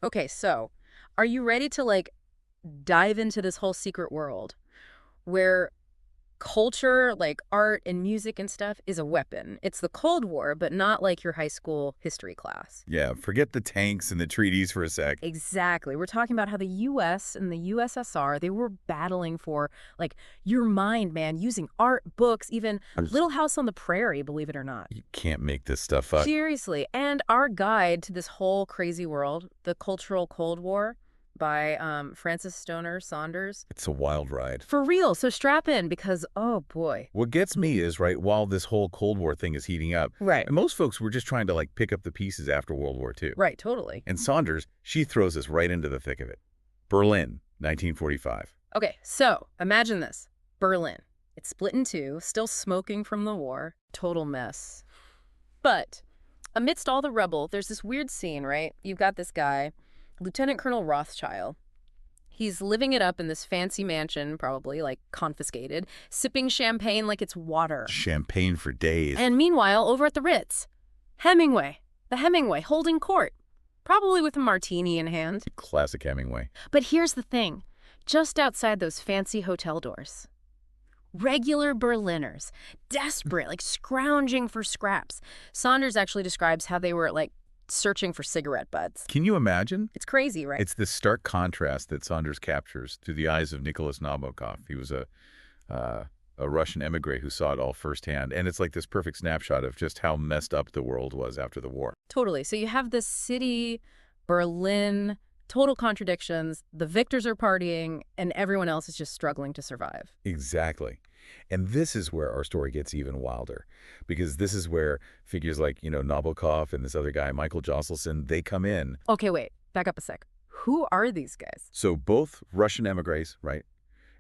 Okay, so are you ready to like dive into this whole secret world where culture, like art and music and stuff, is a weapon? It's the Cold War, but not like your high school history class. Yeah, forget the tanks and the treaties for a sec. Exactly. We're talking about how the US and the USSR, they were battling for like your mind, man, using art, books, even Little House on the Prairie, believe it or not. You can't make this stuff up. Seriously. And our guide to this whole crazy world, The Cultural Cold War by Frances Stonor Saunders. It's a wild ride. For real. So strap in because, oh boy. What gets me is, right, while this whole Cold War thing is heating up, Right. and most folks were just trying to, like, pick up the pieces after World War II. Right, totally. And Saunders, she throws us right into the thick of it. Berlin, 1945. Okay, so imagine this. Berlin. It's split in two, still smoking from the war. Total mess. But amidst all the rubble, there's this weird scene, right? You've got this guy, Lieutenant Colonel Rothschild. He's living it up in this fancy mansion, probably, like, confiscated, sipping champagne like it's water. Champagne for days. And meanwhile, over at the Ritz, Hemingway, the Hemingway, holding court, probably with a martini in hand. Classic Hemingway. But here's the thing. Just outside those fancy hotel doors, regular Berliners, desperate, like scrounging for scraps. Saunders actually describes how they were, like, searching for cigarette butts. Can you imagine? It's crazy, right? It's this stark contrast that Saunders captures through the eyes of Nicholas Nabokov. He was a Russian emigre who saw it all firsthand. And it's like this perfect snapshot of just how messed up the world was after the war. Totally. So you have this city, Berlin, total contradictions. The victors are partying, and everyone else is just struggling to survive. Exactly. And this is where our story gets even wilder, because this is where figures like, Nabokov and this other guy, Michael Josselson, they come in. Okay, wait. Back up a sec. Who are these guys? So both Russian emigres, right?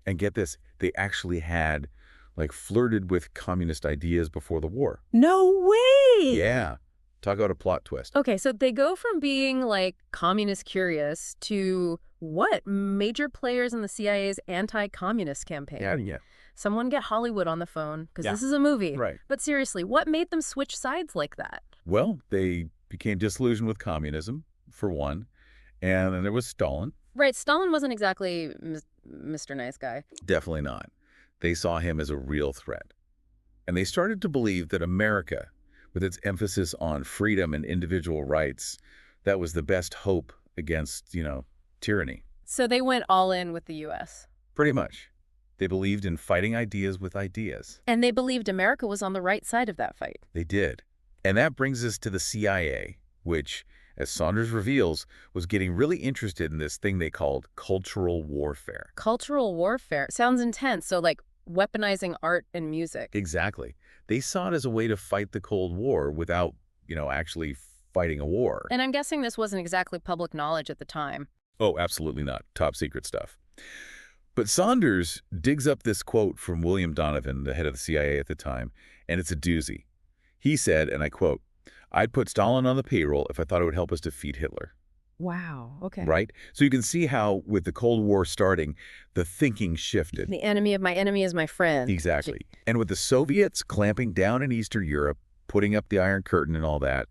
And get this, they actually had, like, flirted with communist ideas before the war. No way! Yeah. Talk about a plot twist. Okay, so they go from being, like, communist curious to what? Major players in the CIA's anti-communist campaign. Yeah. Someone get Hollywood on the phone, because Yeah. this is a movie. Right. But seriously, what made them switch sides like that? Well, they became disillusioned with communism, for one. And then there was Stalin. Right, Stalin wasn't exactly Mr. Nice Guy. Definitely not. They saw him as a real threat. And they started to believe that America, with its emphasis on freedom and individual rights, that was the best hope against, tyranny. So they went all in with the U.S. Pretty much. They believed in fighting ideas with ideas. And they believed America was on the right side of that fight. They did. And that brings us to the CIA, which, as Saunders reveals, was getting really interested in this thing they called cultural warfare. Cultural warfare. Sounds intense. So, like, weaponizing art and music. Exactly. They saw it as a way to fight the Cold War without, actually fighting a war. And I'm guessing this wasn't exactly public knowledge at the time. Oh, absolutely not. Top secret stuff. But Saunders digs up this quote from William Donovan, the head of the CIA at the time, and it's a doozy. He said, and I quote, "I'd put Stalin on the payroll if I thought it would help us defeat Hitler." Wow, okay. Right? So you can see how, with the Cold War starting, the thinking shifted. The enemy of my enemy is my friend. Exactly. And with the Soviets clamping down in Eastern Europe, putting up the Iron Curtain and all that,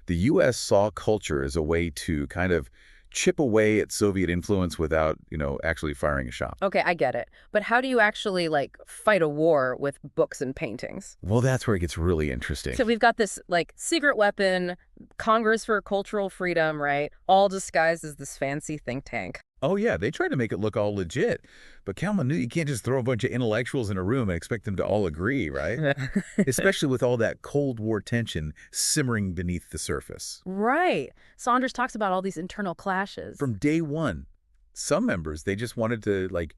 the U.S. saw culture as a way to kind of chip away at Soviet influence without, actually firing a shot. Okay, I get it. But how do you actually, like, fight a war with books and paintings? Well, that's where it gets really interesting. So we've got this, like, secret weapon, Congress for Cultural Freedom, right? All disguised as this fancy think tank. Oh, yeah, they tried to make it look all legit. But Kalman knew you can't just throw a bunch of intellectuals in a room and expect them to all agree, right? Especially with all that Cold War tension simmering beneath the surface. Right. Saunders talks about all these internal clashes. From day one, some members, they just wanted to, like,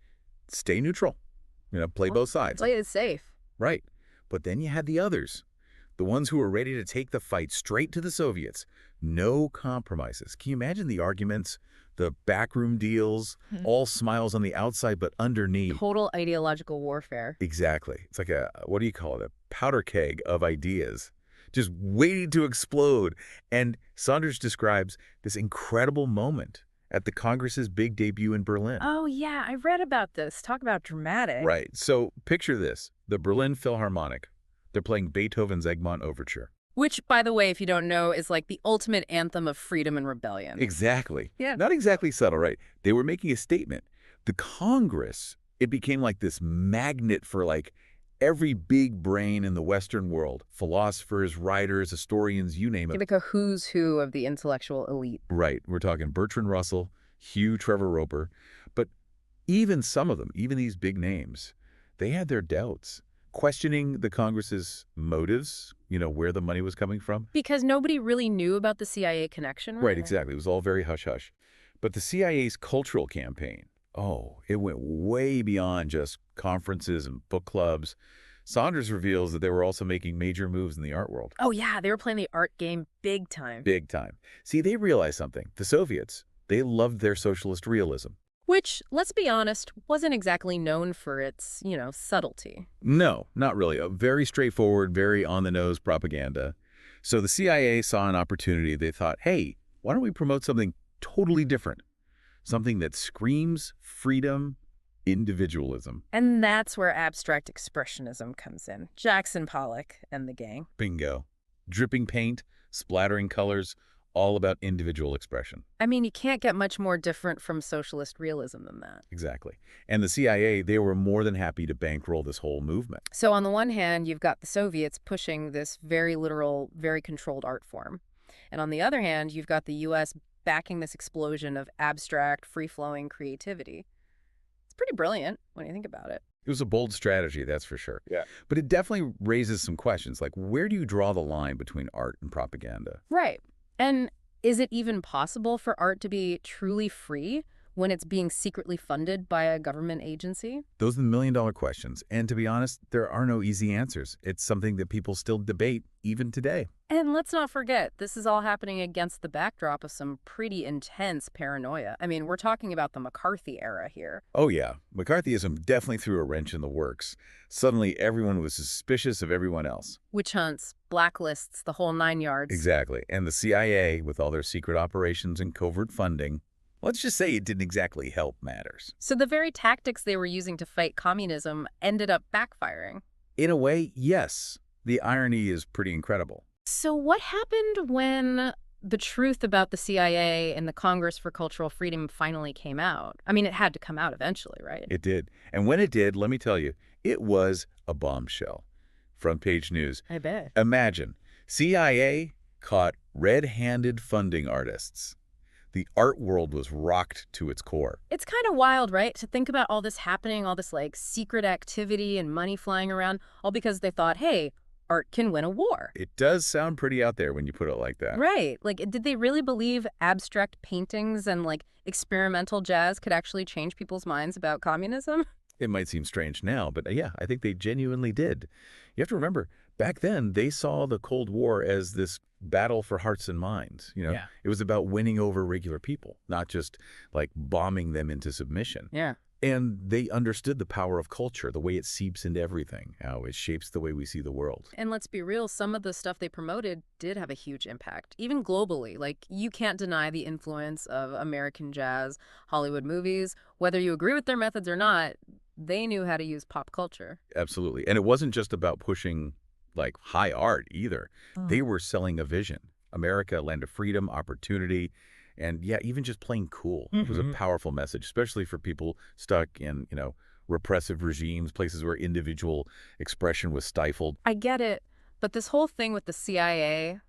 stay neutral, play both sides. Play it safe. Right. But then you had the others, the ones who were ready to take the fight straight to the Soviets. No compromises. Can you imagine the arguments? The backroom deals, all smiles on the outside, but underneath. Total ideological warfare. Exactly. It's like what do you call it? A powder keg of ideas, just waiting to explode. And Saunders describes this incredible moment at the Congress's big debut in Berlin. Oh, yeah, I read about this. Talk about dramatic. Right. So picture this. The Berlin Philharmonic. They're playing Beethoven's Egmont Overture. Which, by the way, if you don't know, is like the ultimate anthem of freedom and rebellion. Exactly. Yeah. Not exactly subtle, right? They were making a statement. The Congress, it became like this magnet for like every big brain in the Western world. Philosophers, writers, historians, you name it. Like a who's who of the intellectual elite. Right. We're talking Bertrand Russell, Hugh Trevor Roper. But even some of them, even these big names, they had their doubts, questioning the Congress's motives, where the money was coming from. Because nobody really knew about the CIA connection, right? Right, exactly. It was all very hush-hush. But the CIA's cultural campaign, it went way beyond just conferences and book clubs. Saunders reveals that they were also making major moves in the art world. Oh, yeah. They were playing the art game big time. Big time. See, they realized something. The Soviets, they loved their socialist realism. Which, let's be honest, wasn't exactly known for its, subtlety. No, not really. A very straightforward, very on-the-nose propaganda. So the CIA saw an opportunity. They thought, hey, why don't we promote something totally different? Something that screams freedom, individualism. And that's where abstract expressionism comes in. Jackson Pollock and the gang. Bingo. Dripping paint, splattering colors, all about individual expression. I mean, you can't get much more different from socialist realism than that. Exactly. And the CIA, they were more than happy to bankroll this whole movement. So on the one hand, you've got the Soviets pushing this very literal, very controlled art form. And on the other hand, you've got the U.S. backing this explosion of abstract, free-flowing creativity. It's pretty brilliant when you think about it. It was a bold strategy, that's for sure. Yeah. But it definitely raises some questions, like where do you draw the line between art and propaganda? Right. And is it even possible for art to be truly free when it's being secretly funded by a government agency? Those are the million-dollar questions. And to be honest, there are no easy answers. It's something that people still debate even today. And let's not forget, this is all happening against the backdrop of some pretty intense paranoia. I mean, we're talking about the McCarthy era here. Oh yeah, McCarthyism definitely threw a wrench in the works. Suddenly, everyone was suspicious of everyone else. Witch hunts, blacklists, the whole 9 yards. Exactly. And the CIA, with all their secret operations and covert funding, let's just say it didn't exactly help matters. So the very tactics they were using to fight communism ended up backfiring. In a way, yes. The irony is pretty incredible. So what happened when the truth about the CIA and the Congress for Cultural Freedom finally came out? I mean, it had to come out eventually, right? It did. And when it did, let me tell you, it was a bombshell. Front page news. I bet. Imagine, CIA caught red-handed funding artists. The art world was rocked to its core. It's kind of wild, right? To think about all this happening, all this like secret activity and money flying around, all because they thought, hey, art can win a war. It does sound pretty out there when you put it like that. Right. Like, did they really believe abstract paintings and like experimental jazz could actually change people's minds about communism? It might seem strange now, but yeah, I think they genuinely did. You have to remember, back then, they saw the Cold War as this battle for hearts and minds. Yeah. It was about winning over regular people, not just like bombing them into submission. Yeah. And they understood the power of culture, the way it seeps into everything, how it shapes the way we see the world. And let's be real, some of the stuff they promoted did have a huge impact, even globally. Like, you can't deny the influence of American jazz, Hollywood movies. Whether you agree with their methods or not, they knew how to use pop culture. Absolutely. And it wasn't just about pushing like high art either. They were selling a vision. America, land of freedom, opportunity, and yeah, even just playing cool. It was a powerful message, especially for people stuck in, repressive regimes, places where individual expression was stifled. I get it, but this whole thing with the CIA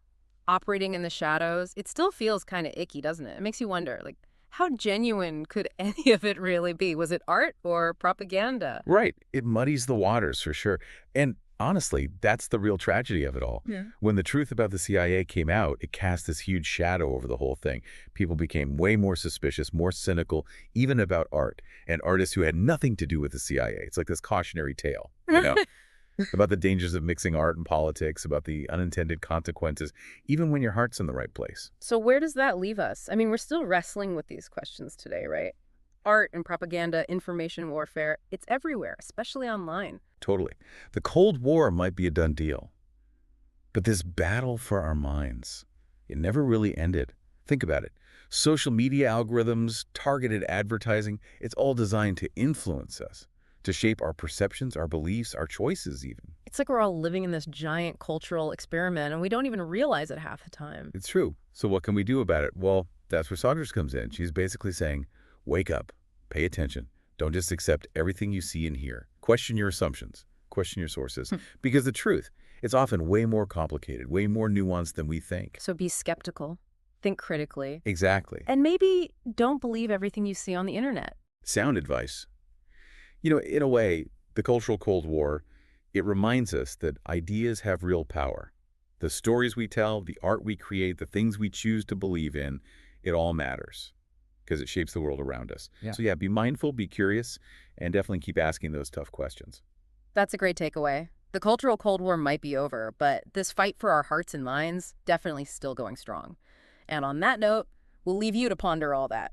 operating in the shadows, it still feels kind of icky, doesn't it? It makes you wonder, like, how genuine could any of it really be? Was it art or propaganda? Right. It muddies the waters for sure. And honestly, that's the real tragedy of it all. Yeah. When the truth about the CIA came out, it cast this huge shadow over the whole thing. People became way more suspicious, more cynical, even about art, and artists who had nothing to do with the CIA. It's like this cautionary tale, about the dangers of mixing art and politics, about the unintended consequences, even when your heart's in the right place. So where does that leave us? I mean, we're still wrestling with these questions today, right? Art and propaganda, information warfare, it's everywhere, especially online. Totally. The Cold War might be a done deal. But this battle for our minds, it never really ended. Think about it. Social media algorithms, targeted advertising, it's all designed to influence us, to shape our perceptions, our beliefs, our choices even. It's like we're all living in this giant cultural experiment, and we don't even realize it half the time. It's true. So what can we do about it? Well, that's where Saunders comes in. She's basically saying, wake up, pay attention. Don't just accept everything you see and hear. Question your assumptions, question your sources. Because the truth, it's often way more complicated, way more nuanced than we think. So be skeptical, think critically, Exactly. and maybe don't believe everything you see on the internet. Sound advice. You know, in a way, the cultural Cold War, it reminds us that ideas have real power. The stories we tell, the art we create, the things we choose to believe in, it all matters because it shapes the world around us. Yeah. So yeah, be mindful, be curious, and definitely keep asking those tough questions. That's a great takeaway. The cultural Cold War might be over, but this fight for our hearts and minds definitely still going strong. And on that note, we'll leave you to ponder all that.